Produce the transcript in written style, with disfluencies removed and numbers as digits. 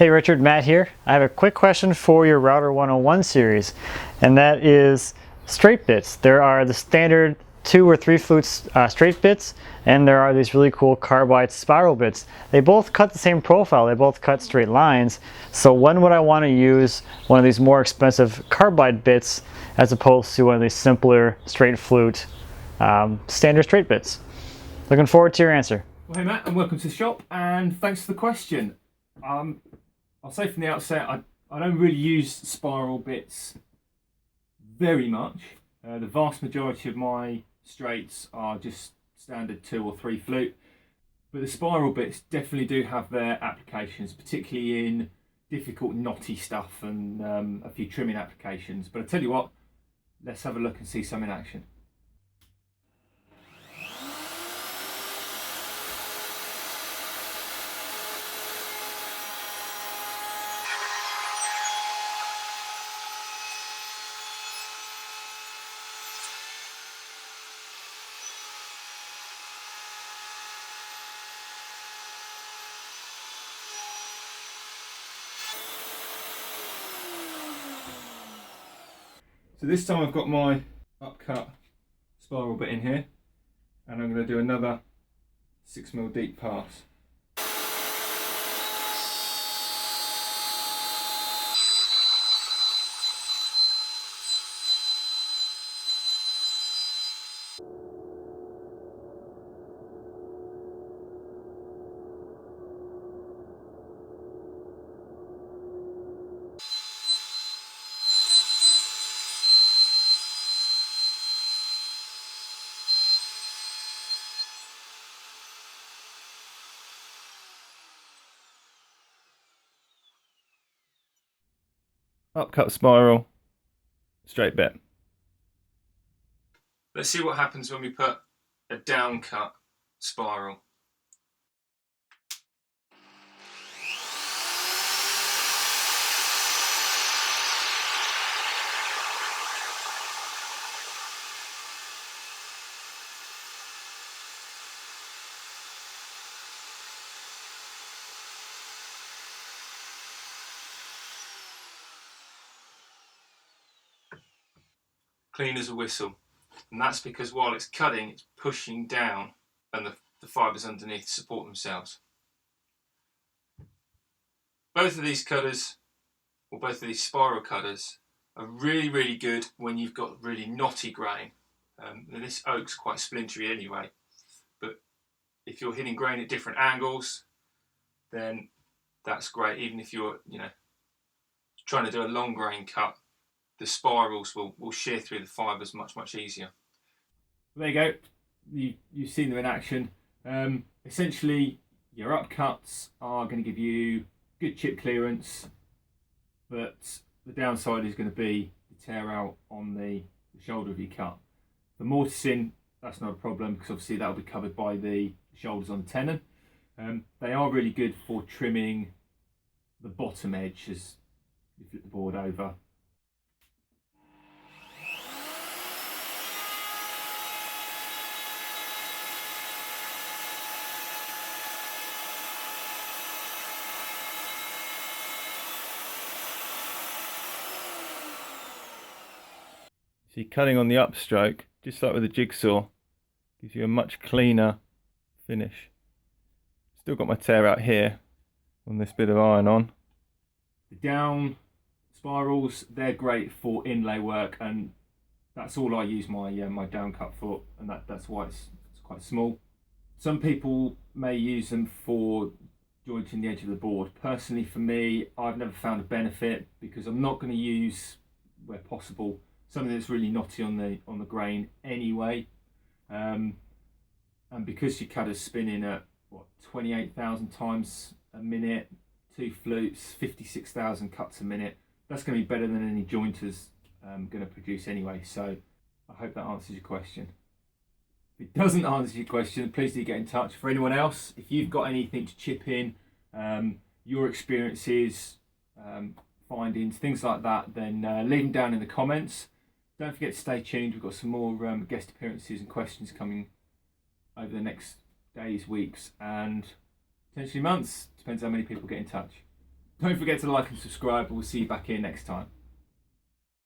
Hey Richard, Matt here. I have a quick question for your Router 101 series, and that is straight bits. There are the standard 2 or 3 flutes straight bits, and there are these really cool carbide spiral bits. They both cut the same profile, they both cut straight lines. So when would I want to use one of these more expensive carbide bits as opposed to one of these simpler straight flute standard straight bits? Looking forward to your answer. Well, hey Matt, and welcome to the shop, and thanks for the question. I'll say from the outset, I don't really use spiral bits very much. The vast majority of my straights are just standard 2 or 3 flute, but the spiral bits definitely do have their applications, particularly in difficult knotty stuff and a few trimming applications. But I tell you what, let's have a look and see some in action. So this time I've got my upcut spiral bit in here, and I'm going to do another 6mm deep pass. Upcut spiral, straight bit. Let's see what happens when we put a downcut spiral. Clean as a whistle, and that's because while it's cutting, it's pushing down, and the fibres underneath support themselves. Both of these cutters, or both of these spiral cutters, are really good when you've got really knotty grain. And this oak's quite splintery anyway, but if you're hitting grain at different angles, then that's great. Even if you're trying to do a long grain cut, the spirals will shear through the fibres much easier. There you go. You've seen them in action. Essentially, your upcuts are going to give you good chip clearance, but the downside is going to be the tear out on the shoulder of your cut. The mortising, that's not a problem because obviously that'll be covered by the shoulders on the tenon. They are really good for trimming the bottom edge as you flip the board over. See, cutting on the upstroke, just like with a jigsaw, gives you a much cleaner finish. Still got my tear out here on this bit of iron on. The down spirals, they're great for inlay work, and that's all I use my my down cut for, and that's why it's quite small. Some people may use them for jointing the edge of the board. Personally, for me, I've never found a benefit because I'm not going to use, where possible, something that's really knotty on the grain anyway, and because your cutter's spinning at 28,000 times a minute, 2 flutes, 56,000 cuts a minute, that's going to be better than any jointer's going to produce anyway. So I hope that answers your question. If it doesn't answer your question, please do get in touch. For anyone else, if you've got anything to chip in, your experiences, findings, things like that, then leave them down in the comments. Don't forget to stay tuned. We've got some more guest appearances and questions coming over the next days, weeks, and potentially months. Depends how many people get in touch. Don't forget to like and subscribe. We'll see you back here next time.